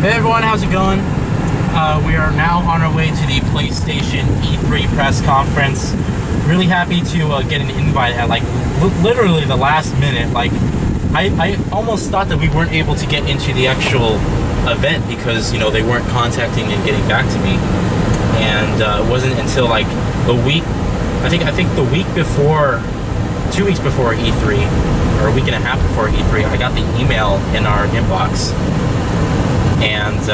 Hey everyone, how's it going? We are now on our way to the PlayStation E3 press conference. Really happy to get an invite at like literally the last minute. Like I almost thought that we weren't able to get into the actual event because they weren't contacting and getting back to me. And it wasn't until like a week, I think the week before, 2 weeks before E3, or a week and a half before E3, I got the email in our inbox. And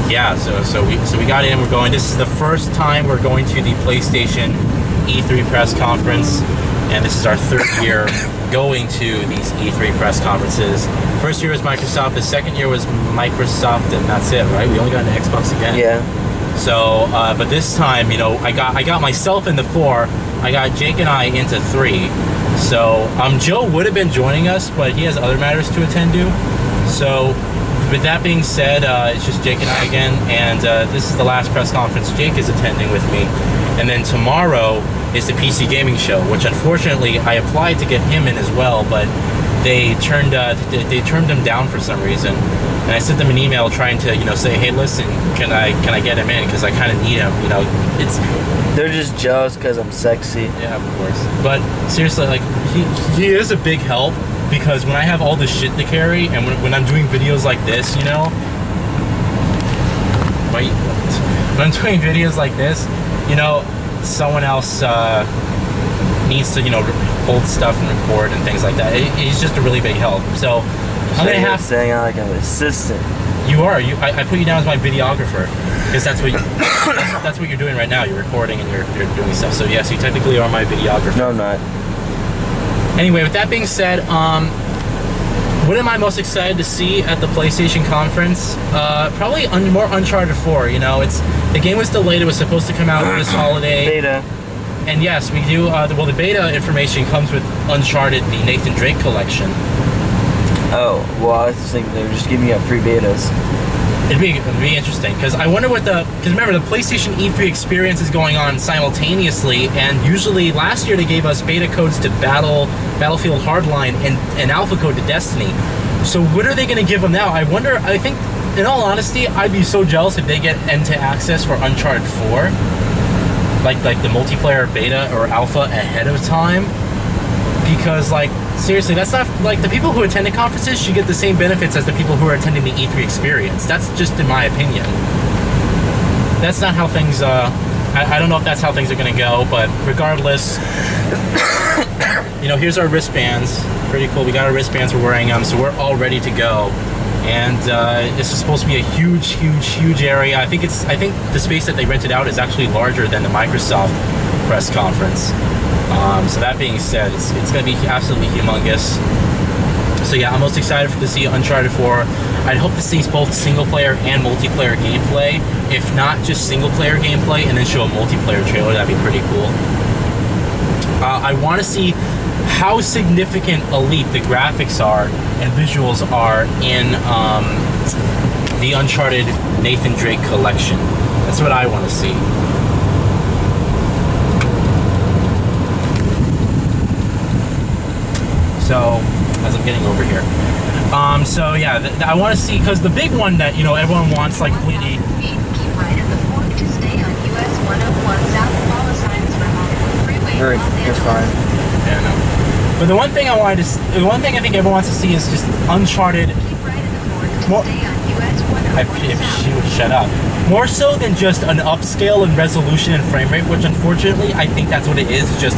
yeah, so we got in. We're going. This is the first time we're going to the PlayStation E3 press conference, and this is our third year going to these E3 press conferences. First year was Microsoft. The second year was Microsoft, and that's it, right? We only got an Xbox again. Yeah. So, but this time, I got myself into 4. I got Jake and I into 3. So, Joe would have been joining us, but he has other matters to attend to. So, with that being said, it's just Jake and I again, and this is the last press conference Jake is attending with me. And then tomorrow is the PC Gaming Show, which unfortunately I applied to get him in as well, but they turned him down for some reason. And I sent them an email trying to say, hey, listen, can I get him in, because I kind of need him. They're just jealous because I'm sexy. Yeah, of course. But seriously, like he is a big help. Because when I have all this shit to carry, and when I'm doing videos like this, when I'm doing videos like this, someone else needs to, hold stuff and record and things like that. He's just a really big help. So I'm gonna have saying I'm like an assistant. You are. I put you down as my videographer because that's what that's what you're doing right now. You're recording and you're doing stuff. So yes, you technically are my videographer. No, I'm not. Anyway, with that being said, what am I most excited to see at the PlayStation conference? Probably more Uncharted 4. The game was delayed. It was supposed to come out this holiday. Beta. And yes, we do. Well, the beta information comes with Uncharted, the Nathan Drake collection. Oh, well, I was thinking they were just giving out free betas. It'd be interesting, because I wonder because remember, the PlayStation E3 experience is going on simultaneously, and usually last year they gave us beta codes to Battlefield Hardline and alpha code to Destiny. So what are they going to give them now? I wonder. I think, in all honesty, I'd be so jealous if they get end-to access for Uncharted 4, like the multiplayer beta or alpha ahead of time. Because, like, seriously, that's not, like, the people who attend the conferences should get the same benefits as the people who are attending the E3 experience. That's just in my opinion. That's not how things, I don't know if that's how things are going to go, but regardless, here's our wristbands. Pretty cool. We got our wristbands, we're wearing them, so we're all ready to go. And this is supposed to be a huge, huge, huge area. I think the space that they rented out is actually larger than the Microsoft press conference. So that being said, it's going to be absolutely humongous. So yeah, I'm most excited to see Uncharted 4. I'd hope to see both single-player and multiplayer gameplay. If not, just single-player gameplay, and then show a multiplayer trailer. That'd be pretty cool. I want to see how significant a leap the graphics are and visuals are in the Uncharted Nathan Drake collection. That's what I want to see. So, as I'm getting over here. So yeah, I want to see, because the big one that, everyone wants, like, completely... Keep right at the fork to stay on US 101 South Palisades Freeway. You're fine. Yeah, no. But the one thing I think everyone wants to see is just Uncharted... Keep right at the fork to stay on US 101 if she would shut up. More so than just an upscale in resolution and frame rate, which unfortunately, I think that's what it is. Just,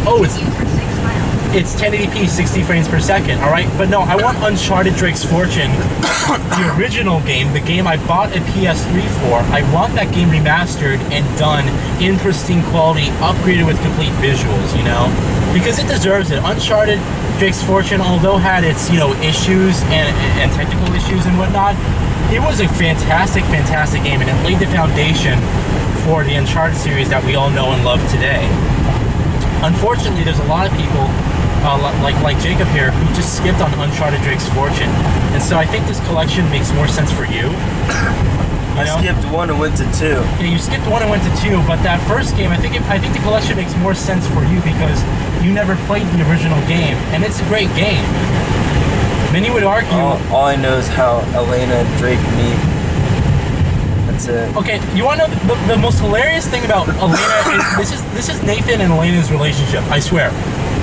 it's 1080p, 60 frames per second, alright? But no, I want Uncharted Drake's Fortune, the original game, the game I bought a PS3 for. I want that game remastered and done in pristine quality, upgraded with complete visuals, Because it deserves it. Uncharted Drake's Fortune, although had its, issues and technical issues and whatnot, it was a fantastic, fantastic game, and it laid the foundation for the Uncharted series that we all know and love today. Unfortunately, there's a lot of people like Jacob here, who just skipped on Uncharted Drake's Fortune, and so I think this collection makes more sense for you. I skipped 1 and went to 2. Yeah, you skipped 1 and went to 2, but that first game, I think the collection makes more sense for you because you never played the original game, and it's a great game. Many would argue... All I know is how Elena and Drake meet. That's it. Okay, you want to know the most hilarious thing about Elena is this is Nathan and Elena's relationship, I swear.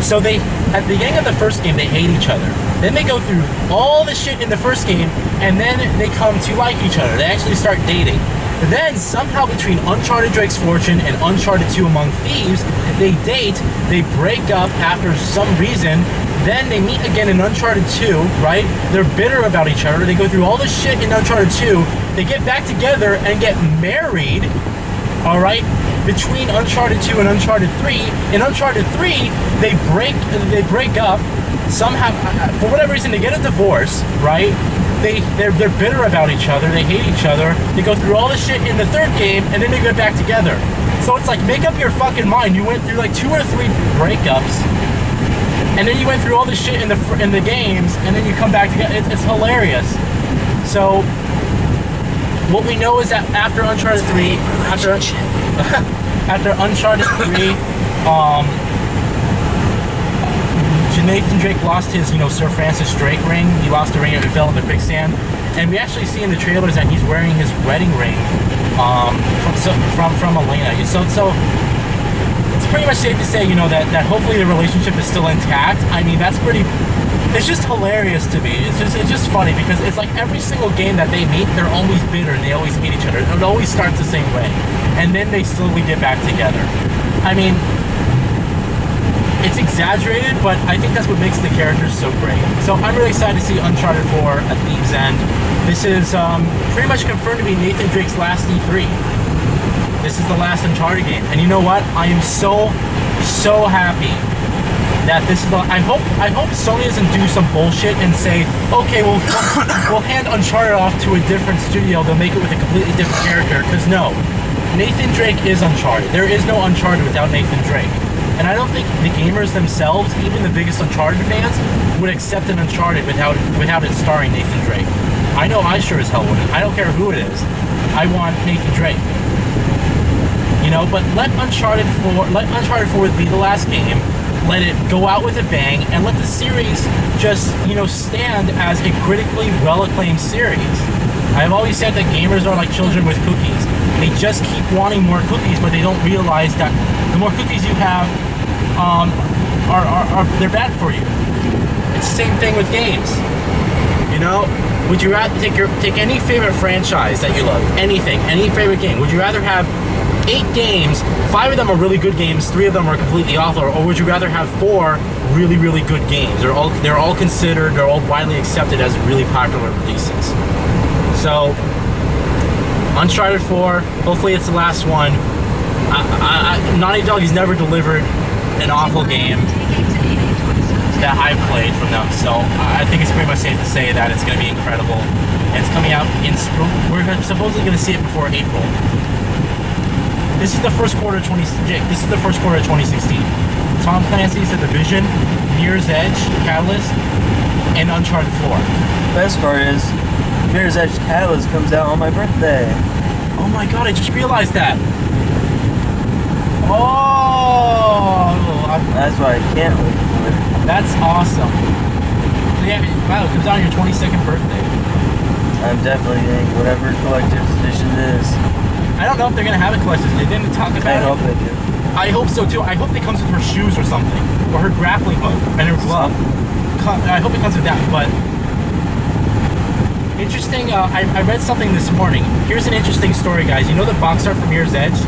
So they, at the beginning of the first game, they hate each other. Then they go through all the shit in the first game, and then they come to like each other. They actually start dating. Then, somehow between Uncharted Drake's Fortune and Uncharted 2 Among Thieves, they date, they break up after some reason, then they meet again in Uncharted 2, right? They're bitter about each other, they go through all this shit in Uncharted 2, they get back together and get married, alright? Between Uncharted 2 and Uncharted 3. In Uncharted 3, they break up, somehow, for whatever reason, they get a divorce, right? They're bitter about each other, they hate each other, they go through all this shit in the third game, and then they get back together. So it's like, make up your fucking mind. You went through like 2 or 3 breakups, and then you went through all this shit in the games, and then you come back together. It's hilarious. So what we know is that after Uncharted 3, after Uncharted 3, Nathan Drake lost his, Sir Francis Drake ring. He lost the ring and it fell in the quicksand. And we actually see in the trailers that he's wearing his wedding ring from Elena. So it's pretty much safe to say, that hopefully the relationship is still intact. I mean, it's just hilarious to me. It's just funny because it's like every single game that they meet, they're always bitter and they always hate each other. It always starts the same way. And then they slowly get back together. I mean, it's exaggerated, but I think that's what makes the characters so great. So I'm really excited to see Uncharted 4 at Thieves' End. This is pretty much confirmed to be Nathan Drake's last E3. This is the last Uncharted game. And you know what? I am so happy that this is I hope Sony doesn't do some bullshit and say, okay, we'll hand Uncharted off to a different studio. They'll make it with a completely different character. Because no, Nathan Drake is Uncharted. There is no Uncharted without Nathan Drake. And I don't think the gamers themselves, even the biggest Uncharted fans, would accept an Uncharted without it starring Nathan Drake. I know I sure as hell wouldn't. I don't care who it is. I want Nathan Drake. But let Uncharted 4 be the last game. Let it go out with a bang, and let the series just, stand as a critically well-acclaimed series. I've always said that gamers are like children with cookies. They just keep wanting more cookies, but they don't realize that the more cookies you have, they're bad for you. It's the same thing with games. Would you rather take any favorite franchise that you love, any favorite game? Would you rather have 8 games, 5 of them are really good games, 3 of them are completely awful, or would you rather have 4 really, really good games? They're all considered, they're all widely accepted as really popular releases. So, Uncharted 4, hopefully it's the last one. Naughty Dog has never delivered an awful game that I played from them, so I think it's pretty much safe to say that it's going to be incredible. And it's coming out we're supposedly going to see it before April. This is the first quarter of 2016. Tom Clancy's The Division, Mirror's Edge, Catalyst, and Uncharted 4. Best part is, Mirror's Edge Catalyst comes out on my birthday. Oh my god, I just realized that. Oh! That's why I can't wait for it. That's awesome. Yeah, wow, it comes out on your 22nd birthday. I'm definitely getting whatever collector's edition is. I don't know if they're going to have a collector's edition. They didn't talk about it. I hope they do. I hope so too. I hope it comes with her shoes or something. Or her grappling hook and her glove. I hope it comes with that, but... Interesting, I read something this morning. Here's an interesting story, guys. You know the box art from Mirror's Edge?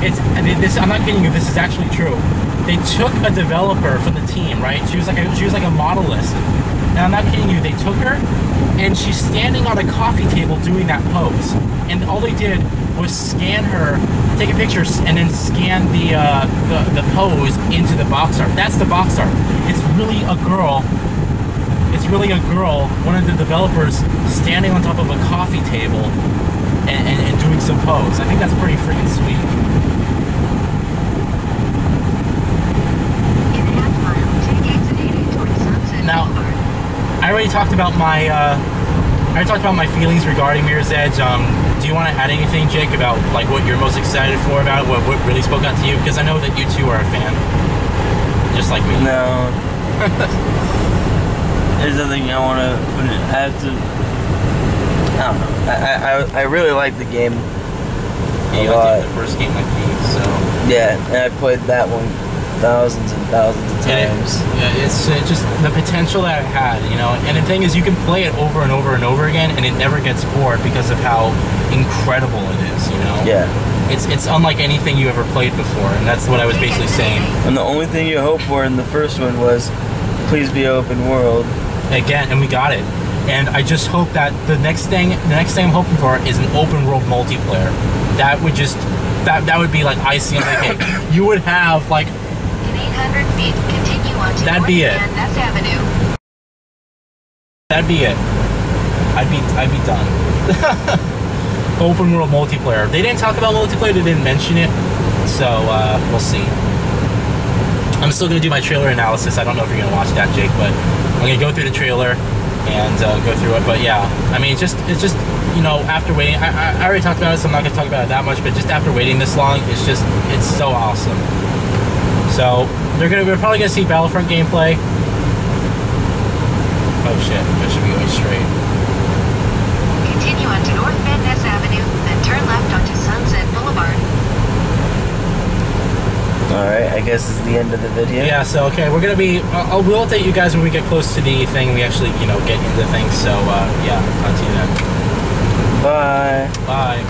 I'm not kidding you, this is actually true. They took a developer from the team, right? She was like a modelist. And I'm not kidding you, they took her, and she's standing on a coffee table doing that pose. And all they did was scan her, take a picture, and then scan the pose into the box art. That's the box art. It's really a girl, one of the developers, standing on top of a coffee table and doing some pose. I think that's pretty freaking sweet. Now, I already talked about my feelings regarding Mirror's Edge. Do you want to add anything, Jake, about like what you're most excited for about it? What really spoke out to you? Because I know that you too are a fan, just like me. No. There's nothing I want to put it. I don't know. I really like the game. Yeah, you got the first game like me, so. Yeah, and I played that one thousands and thousands of times. Yeah, it's just the potential that it had, you know. And the thing is, you can play it over and over and over again, and it never gets bored because of how incredible it is, you know. Yeah. It's unlike anything you ever played before, and that's what I was basically saying. And the only thing you hope for in the first one was, please be open world. Again, and we got it. And I just hope that the next thing I'm hoping for is an open world multiplayer. That would just that would be like icing on the cake. You would have like. In 800 feet, continue on to That'd North be it. Van Ness Avenue. That'd be it. I'd be done. Open world multiplayer. They didn't talk about multiplayer. They didn't mention it. So we'll see. I'm still gonna do my trailer analysis. I don't know if you're gonna watch that, Jake, but I'm gonna go through the trailer and go through it. But yeah, I mean, it's just you know, after waiting, I already talked about it, so I'm not gonna talk about it that much. But just after waiting this long, it's so awesome. So we're probably gonna see Battlefront gameplay. Oh shit! I should be going straight. Continue on to North Van Ness Avenue, then turn left onto Sunset Boulevard. Alright, I guess it's the end of the video. Yeah, so okay, we're gonna be. We'll update you guys when we get close to the thing. We actually, you know, get into things. So yeah, talk to you then. Bye. Bye.